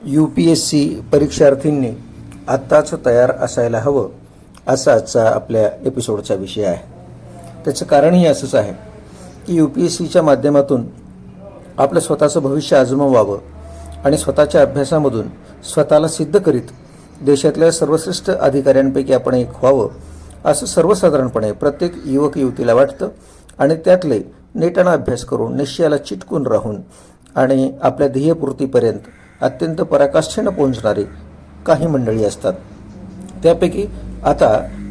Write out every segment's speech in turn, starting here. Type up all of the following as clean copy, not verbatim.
UPSC परीक्षार्थींनी आत्ताच तयार असायला हवं असा आजचा आपल्या एपिसोडचा विषय आहे. त्याचं कारणही असंच आहे की UPSCच्या माध्यमातून आपलं स्वतःचं भविष्य आजमावावं आणि स्वतःच्या अभ्यासामधून स्वतःला सिद्ध करीत देशातल्या सर्वश्रेष्ठ अधिकाऱ्यांपैकी आपण एक व्हावं असं सर्वसाधारणपणे प्रत्येक युवक युवतीला वाटतं. आणि त्यातले नेटानं अभ्यास करून निश्चयाला चिटकून राहून आणि आपल्या ध्येयपूर्तीपर्यंत अत्यंत पराकाष्ठेनं पोहोचणारी काही मंडळी असतात. त्यापैकी आता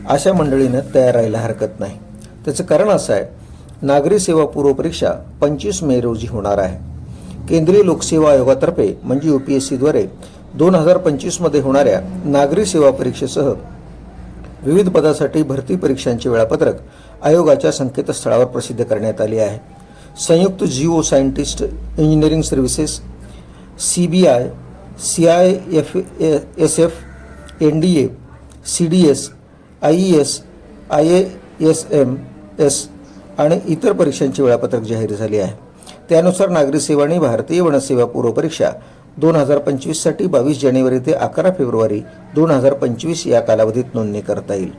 अशा मंडळीनं तयार राहायला हरकत नाही. त्याचं कारण असं आहे, नागरी सेवा पूर्व परीक्षा 25 मे रोजी होणार आहे. केंद्रीय लोकसेवा आयोगातर्फे म्हणजे UPSCद्वारे 2025 मध्ये होणाऱ्या नागरी सेवा परीक्षेसह विविध पदासाठी भरती परीक्षांचे वेळापत्रक आयोगाच्या संकेतस्थळावर प्रसिद्ध करण्यात आले आहे. संयुक्त Jio scientist engineering services, CBI, CISF, NDA, CDS, IES, IASMS आणि इतर परीक्षांचे वेळापत्रक जाहीर झाले आहे. त्यानुसार नागरी सेवा आणि भारतीय वनसेवा पूर्व परीक्षा 2025 साठी 22 जानेवारी ते 11 फेब्रुवारी 2025 या कालावधीत नोंदणी करता येईल.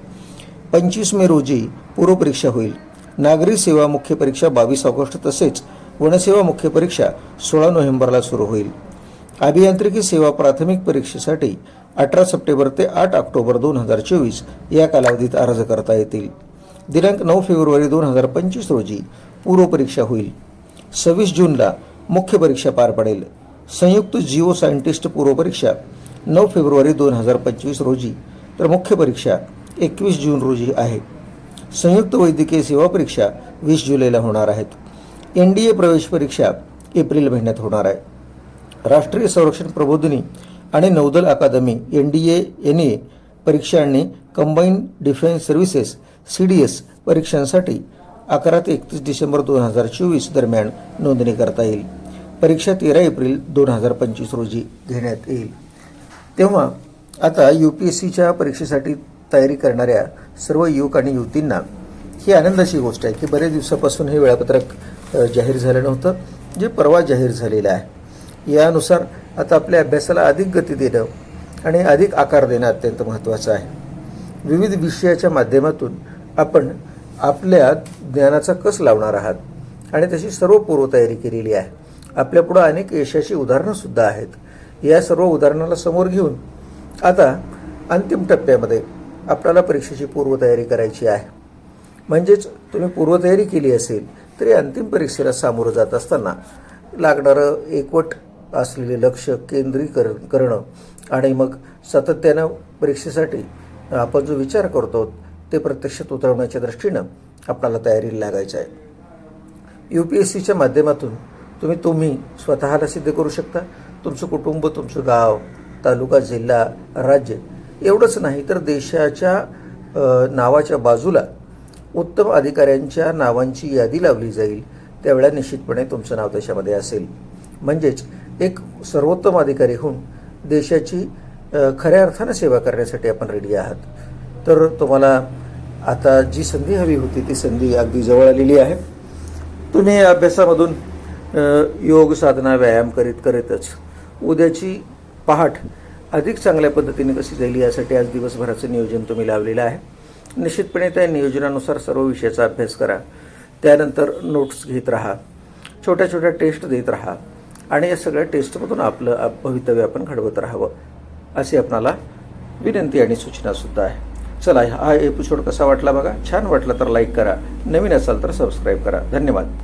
25 मे रोजी पूर्व परीक्षा होईल. नागरी सेवा मुख्य परीक्षा 22 ऑगस्ट तसेच वनसेवा मुख्य परीक्षा 16 नोव्हेंबरला सुरू होईल. अभियांत्रिकी सेवा प्राथमिक परीक्षेसाठी 18 सप्टेंबर ते 8 ऑक्टोबर 2024 या कालावधीत अर्ज करता येतील. दिनांक 9 फेब्रुवारी 2025 रोजी पूर्व परीक्षा होईल. 26 जूनला मुख्य परीक्षा पार पडेल. संयुक्त जिओ सायंटिस्ट पूर्व परीक्षा 9 फेब्रुवारी 2025 रोजी तर मुख्य परीक्षा 21 जून रोजी आहे. संयुक्त वैद्यकीय सेवा परीक्षा 20 जुलैला होणार आहेत. NDA प्रवेश परीक्षा एप्रिल महिन्यात होणार आहे. राष्ट्रीय संरक्षण प्रबोधिनी आणि नौदल अकादमी NDA NA परीक्षा आणि कंबाईंड डिफेन्स सर्व्हिसेस CDS परीक्षांसाठी 11 ते 31 डिसेंबर 2024 दरम्यान नोंदणी करता येईल. परीक्षा 13 एप्रिल 2025 रोजी घेण्यात येईल. तेव्हा आता UPSCच्या परीक्षेसाठी तयारी करणाऱ्या सर्व युवक आणि युवतींना ही आनंदाची गोष्ट आहे की बरेच दिवसापासून हे वेळापत्रक जाहीर झालं नव्हतं, जे परवा जाहीर झालेलं आहे. यानुसार आता आपल्या अभ्यासाला अधिक गती देणं आणि अधिक आकार देणं अत्यंत महत्त्वाचं आहे. विविध विषयाच्या माध्यमातून आपण आपल्या ज्ञानाचा कस लावणार आहात आणि त्याची सर्व पूर्वतयारी केलेली आहे. आपल्यापुढं अनेक यशाची उदाहरणंसुद्धा आहेत. या सर्व उदाहरणाला समोर घेऊन आता अंतिम टप्प्यामध्ये आपल्याला परीक्षेची पूर्वतयारी करायची आहे. म्हणजेच तुम्ही पूर्वतयारी केली असेल तरी अंतिम परीक्षेला सामोरं जात असताना लागणारं एकवट असलेले लक्ष केंद्रीकरण करणं आणि मग सातत्यानं परीक्षेसाठी आपण जो विचार करतो ते प्रत्यक्षात उतरवण्याच्या दृष्टीनं आपल्याला तयारीला लागायचं आहे. UPSCच्या माध्यमातून तुम्ही स्वतःला सिद्ध करू शकता. तुमचं कुटुंब, तुमचं गाव, तालुका, जिल्हा, राज्य एवढंच नाही तर देशाच्या नावाच्या बाजूला उत्तम अधिकाऱ्यांच्या नावांची यादी लावली जाईल. त्यावेळेला निश्चितपणे तुमचं नाव देशामध्ये असेल. म्हणजेच एक सर्वोत्तम अधिकारी होऊन देशाची खऱ्या अर्थानं सेवा करण्यासाठी आपण रेडी आहात. तर तुम्हाला आता जी संधी हवी होती ती संधी अगदी जवळ आलेली आहे. तुम्ही अभ्यासामधून योग साधना व्यायाम करीतच उद्याची पहाट अधिक चांगल्या पद्धतीने कशी जाईल यासाठी आज दिवसभराचं नियोजन तुम्ही लावलेलं आहे. निश्चितपणे त्या नियोजनानुसार सर्व विषयाचा अभ्यास करा. त्यानंतर नोट्स घेत राहा, छोट्या छोट्या टेस्ट देत राहा आणि या सगळ्या टेस्टमधून आपलं भवितव्य आपण घडवत राहावं अशी आपणाला विनंती आणि सूचनासुद्धा आहे. चला, हा एपिसोड कसा वाटला बघा. छान वाटला तर लाईक करा, नवीन असाल तर सबस्क्राईब करा. धन्यवाद.